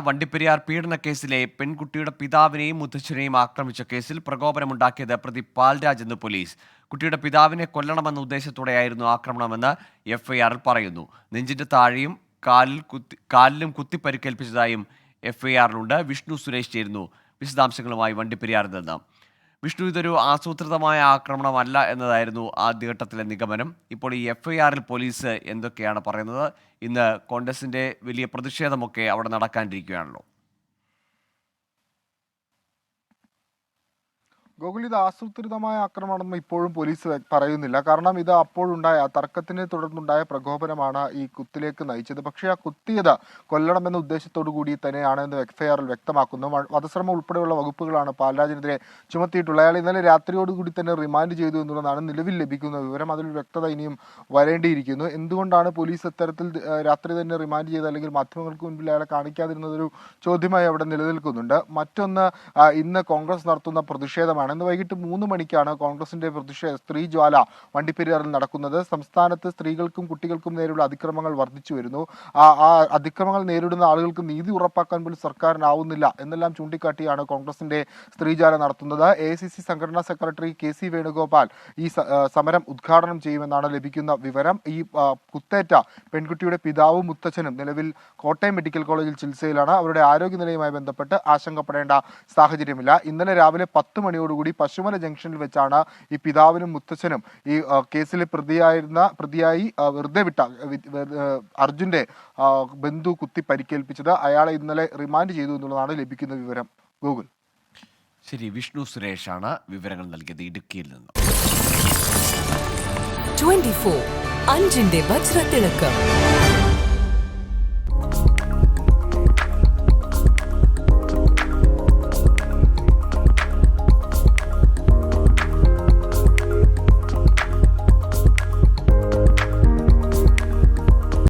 വണ്ടിപ്പെരിയാർ പീഡനക്കേസിലെ പെൺകുട്ടിയുടെ പിതാവിനെയും മുത്തച്ഛനെയും ആക്രമിച്ച കേസിൽ പ്രകോപനമുണ്ടാക്കിയത് പ്രതി പാൽരാജ് എന്ന് പോലീസ്. കുട്ടിയുടെ പിതാവിനെ കൊല്ലണമെന്ന ഉദ്ദേശത്തോടെയായിരുന്നു ആക്രമണമെന്ന് എഫ്ഐആറിൽ പറയുന്നു. നെഞ്ചിന്റെ താഴെയും കാലിലും കുത്തി പരിക്കേൽപ്പിച്ചതായും എഫ്ഐആറിലുണ്ട്. വിഷ്ണു സുരേഷ് ചേരുന്നു വിശദാംശങ്ങളുമായി വണ്ടിപ്പെരിയാറിൽ നിന്ന്. വിഷ്ണു, ഇതൊരു ആസൂത്രിതമായ ആക്രമണമല്ല എന്നതായിരുന്നു ആദ്യഘട്ടത്തിലെ നിഗമനം. ഇപ്പോൾ ഈ എഫ്ഐആറിൽ പോലീസ് എന്തൊക്കെയാണ് പറയുന്നത്? ഇന്ന് കോൺഗ്രസിന്റെ വലിയ പ്രതിഷേധമൊക്കെ അവിടെ നടക്കാനിരിക്കുകയാണല്ലോ. ഗോകുൽ, ഇത് ആസൂത്രിതമായ ആക്രമണമെന്ന് ഇപ്പോഴും പോലീസ് പറയുന്നില്ല. കാരണം ഇത് അപ്പോഴുണ്ടായ തർക്കത്തിനെ തുടർന്നുണ്ടായ പ്രകോപനമാണ് ഈ കുത്തിലേക്ക് നയിച്ചത്. പക്ഷേ ആ കുത്തിയത് കൊല്ലണമെന്ന ഉദ്ദേശത്തോടു കൂടി തന്നെയാണ് എന്ന് എഫ്ഐആറിൽ വ്യക്തമാക്കുന്നു. വധശ്രമം ഉൾപ്പെടെയുള്ള വകുപ്പുകളാണ് പാൽരാജിനെതിരെ ചുമത്തിയിട്ടുള്ളത്. അയാൾ ഇന്നലെ രാത്രിയോടുകൂടി തന്നെ റിമാൻഡ് ചെയ്തു എന്നുള്ളതാണ് നിലവിൽ ലഭിക്കുന്ന വിവരം. അതിൽ വ്യക്തത ഇനിയും വരേണ്ടിയിരിക്കുന്നു. എന്തുകൊണ്ടാണ് പോലീസ് ഇത്തരത്തിൽ രാത്രി തന്നെ റിമാൻഡ് ചെയ്ത് അല്ലെങ്കിൽ മാധ്യമങ്ങൾക്ക് മുൻപിൽ അയാളെ കാണിക്കാതിരുന്നതൊരു ചോദ്യമായി അവിടെ നിലനിൽക്കുന്നുണ്ട്. മറ്റൊന്ന്, ഇന്ന് കോൺഗ്രസ് നടത്തുന്ന പ്രതിഷേധമാണ്. ഇന്ന് വൈകിട്ട് 3 മണിക്കാണ് കോൺഗ്രസിന്റെ സ്ത്രീ ജ്വാല വണ്ടിപ്പെരിയാറിൽ നടക്കുന്നത്. സംസ്ഥാനത്ത് സ്ത്രീകൾക്കും കുട്ടികൾക്കും നേരെയുള്ള അതിക്രമങ്ങൾ വർദ്ധിച്ചു വരുന്നു. ആ അതിക്രമങ്ങൾ നേരിടുന്ന ആളുകൾക്ക് നീതി ഉറപ്പാക്കാൻ പോലും സർക്കാരിനാവുന്നില്ല എന്നെല്ലാം ചൂണ്ടിക്കാട്ടിയാണ് കോൺഗ്രസിന്റെ സ്ത്രീജ്വാല നടത്തുന്നത്. AICC സംഘടനാ സെക്രട്ടറി KC വേണുഗോപാൽ ഈ സമരം ഉദ്ഘാടനം ചെയ്യുമെന്നാണ് ലഭിക്കുന്ന വിവരം. ഈ കുത്തേറ്റ പെൺകുട്ടിയുടെ പിതാവും മുത്തച്ഛനും നിലവിൽ കോട്ടയം മെഡിക്കൽ കോളേജിൽ ചികിത്സയിലാണ്. അവരുടെ ആരോഗ്യനിലയുമായി ബന്ധപ്പെട്ട് ആശങ്കപ്പെടേണ്ട സാഹചര്യമില്ല. ഇന്നലെ രാവിലെ 10 മണിയോടുകൂടി പശുമല ജംഗ്ഷനിൽ വെച്ചാണ് ഈ പിതാവിനും മുത്തച്ഛനും ഈ കേസിലെ പ്രതിയായി വെറുതെ വിട്ട അർജുന്റെ ബന്ധു കുത്തി പരിക്കേൽപ്പിച്ചത്. അയാളെ ഇന്നലെ റിമാൻഡ് ചെയ്തു എന്നുള്ളതാണ് ലഭിക്കുന്ന വിവരം. ഗൂഗിൾ. ശരി, വിഷ്ണു സുരേഷാണ് വിവരങ്ങൾ നൽകിയത് ഇടുക്കിയിൽ നിന്ന്. 24 അഞ്ചിന്റെ വജ്രത്തിളക്കം.